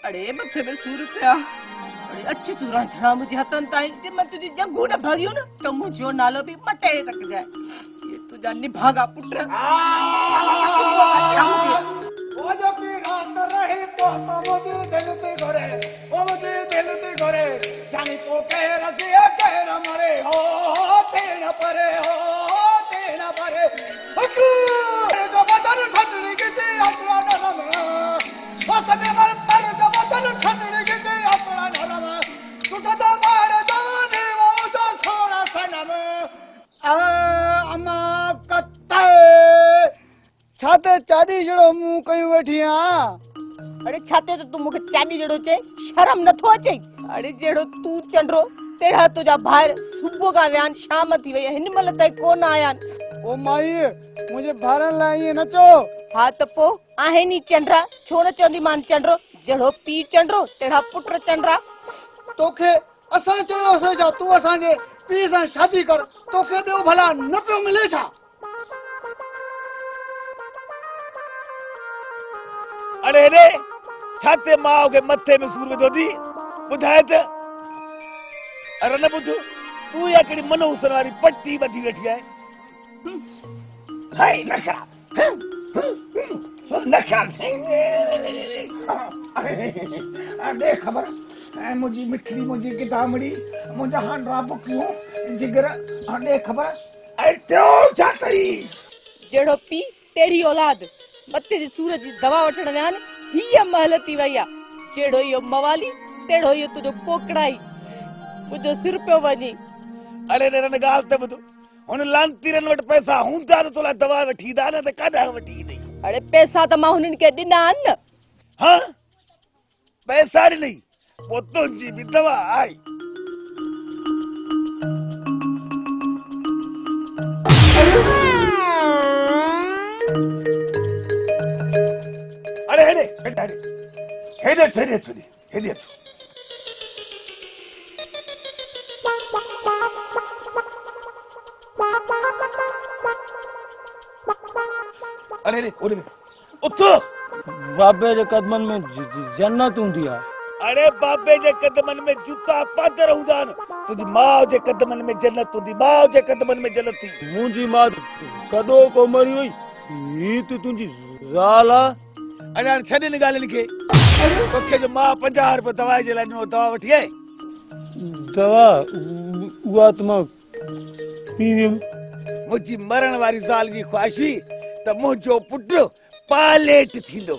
अड़े मथे में सूर पिया। अड़े अच्छी तू रांझणा मुझे हथन ताई ते मैं तुझी जंगू न भागियो न तो मुझो नालो भी मटे रख जाए। ये तुझा निभागा पुत्र। वो जो की रात रही तो मुझे दिल से घरे, वो मुझे दिल से घरे, जाने को कह रसिया कह न मरे हो तेरा परे हो तेरा परे। जो बदन खटनी किसी अपना नरम, वो सने मर पर जो बदन खटनी किसी अपना नरम, तू सदा मार जवानी वो जो छोड़ा सनम। अम्मा कत्ते छाते चादी जड़ो मुंह कयूं वेठी आ। अड़े छाते तो तू मुखे चादी जड़ो चे शर्म न थो अचे। अड़े जेड़ो तू चंड्रो तेड़ा तुझा भार सुबह का व्यान शाम थी वई हिन मल तई कोन आयान। ओ माई मुझे भारन लाए नचो। हाँ तो पो आहे नी चंड्रा छो न चंदी मान चंड्रो जेड़ो पी चंड्रो तेड़ा पुत्र चंड्रा। तोखे असां चयो से जा तू असां जे पी सां शादी कर तोखे ॿियो भला न पियो मिले छा। अरे रे छाते माओ के मथे में सूर विधो थी ॿुधाए त। अरे न ॿुध तू या कहिड़ी मनोहसन वारी पट्टी ॿधी वेठी आहे। हाय नखरा नखरा दे खबर मुझी मिठड़ी मुझी किताबड़ी मुझा हांडरा बुकियूं जिगर दे खबर अटो छा कई जेड़ो पी तेरी औलाद मथे जी सूरज जी दवा वठण व्यान हीअ महलती वई आ। जेड़ो यो मवाली तेड़ो यो तुझो कोकड़ाई मुझो सिर पियो वञी। अरे रे न ॻाल्हि त ॿुध हुन लांतीरन वटि पैसा हूंदा न तोला दवा वठी ईंदा न त काॾां वठी ईंदई। अड़े पैसा त मां हुननि खे ॾिना आहिनि न। हाँ पैसा ॾिनई पोइ तुंहिंजी बि दवा आई। अरे हेॾे हेॾे हेॾे हेॾे हेॾे हेॾे अरे रे ओरे उठ बाबे जे कदमन में जन्नत हूंदी आ। अरे बाबे जे कदमन में जूता पादर हूंदा आहिनि तुंहिंजी माउ जे कदमन में जन्नत हूंदी माउ जे कदमन में जन्नत थी। मुंहिंजी मां कॾो को मरी हुई ही त तुंहिंजी ज़ाल आ। अरे हाणे छॾ हिन ॻाल्हियुनि खे तोखे जो मां 50 रुपए दवा जे लाइ ॾिनो दवा वठी आई। दवा उहा त मां पी वियुमि। मुंहिंजी मरण वारी ज़ाल जी ख़्वाहिश हुई त मुंहिंजो पुटु पायलट थींदो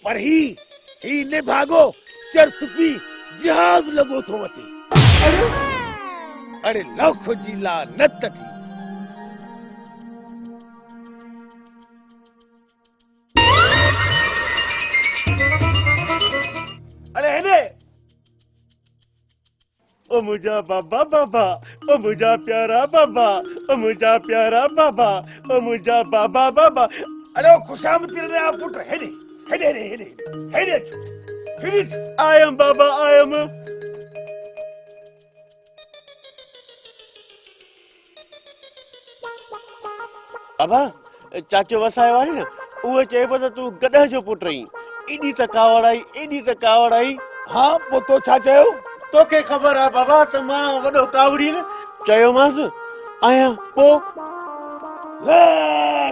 पर ही निभागो चर्स पी जहाज लॻो थो वठे। अरे लख जी लानत थी। अरे हेॾे ओ मुझा बाबा बाबा ओ मुझा प्यारा बाबा ओ मुझा प्यारा बाबा ओ मुझा बाबा बाबा। अरे ओ खुशामती रे आ पुट हेॾे हेॾे हेॾे हेॾे हेॾे फिनिश आई एम बाबा आई एम। बाबा चाचो वसायो आहे न उहे चए पियो त तूं गॾह जो पुट रही एॾी त कावड़ आई। हाँ पोइ तो छा चयो। तोखे ख़बर आहे बाबा त मां वॾो कावड़ी न चयोमांसि आहियां पोइ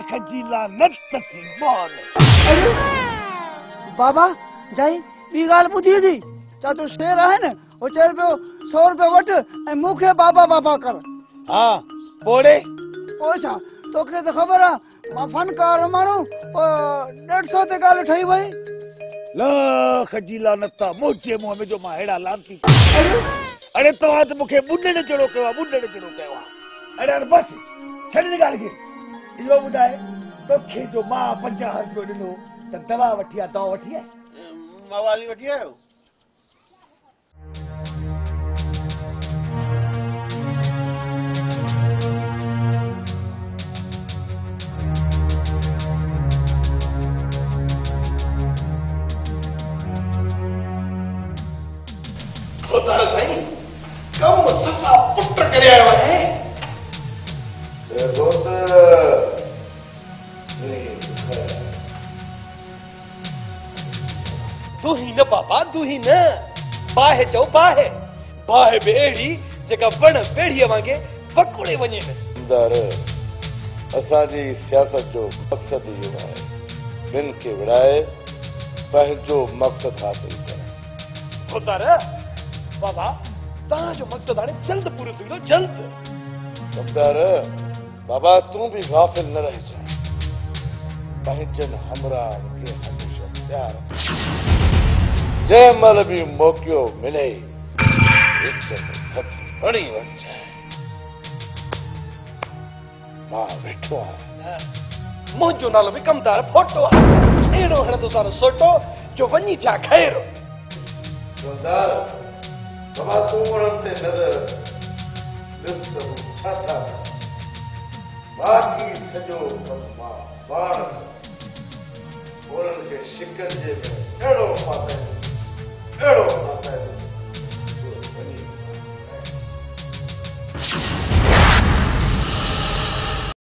खजी लानत थी बोल। बाबा जाई ॿी ॻाल्हि ॿुधी थी चाचो शेर आहे न हो चए पियो 100 रुपया वठ ऐं मूंखे बाबा बाबा कर। हाँ पोड़े पोइ छा तोखे त ख़बर आहे मां फनकार माण्हू 150 ते ॻाल्हि ठही वई। खजी लानत मुंहिंजे मुंहं में जो मां अहिड़ा लानती। अरे तव्हां त मूंखे ॿुॾण जहिड़ो कयो आहे ॿुॾण जहिड़ो कयो आहे। अरे हाणे बसि छॾ हिन ॻाल्हि खे इहो ॿुधाए तोखे जो मां 50 रुपयो ॾिनो त दवा वठी आहे दवा वठी आहे मवाली वठी आयो। साईं कम सफ़ा पुट करे आयो आहे। दुही न पापा दुही न बाहे चओ बाहे बाहे बि अहिड़ी जेका वण ॿेड़ीअ वांगे पकोड़े वञे न दर असांजी सियासत जो मक़सदु इहो आहे ॿिनि खे विड़ाए पंहिंजो मक़सदु हासिल करे खुदार बाबा तव्हांजो मक़सदु हाणे जल्द पूरो थींदो जल्द समदार बाबा तूं बि गाफ़िल न रहिजांइ पंहिंजनि हमराहनि खे हमेशह प्यार जंहिं महिल बि मौक़ो मिले विच में हथ हणी वञजांइ मां वेठो आहियां मुंहिंजो नालो बि कमदार फोटो आहे अहिड़ो हणंदो सारो सोटो जो वञी थिया ख़ैर समदार बाबा तूं उन्हनि ते नज़र ॾिस त हू छा था बाक़ी सॼो कमु मां पाण उन्हनि खे शिकंजे में अहिड़ो पातईं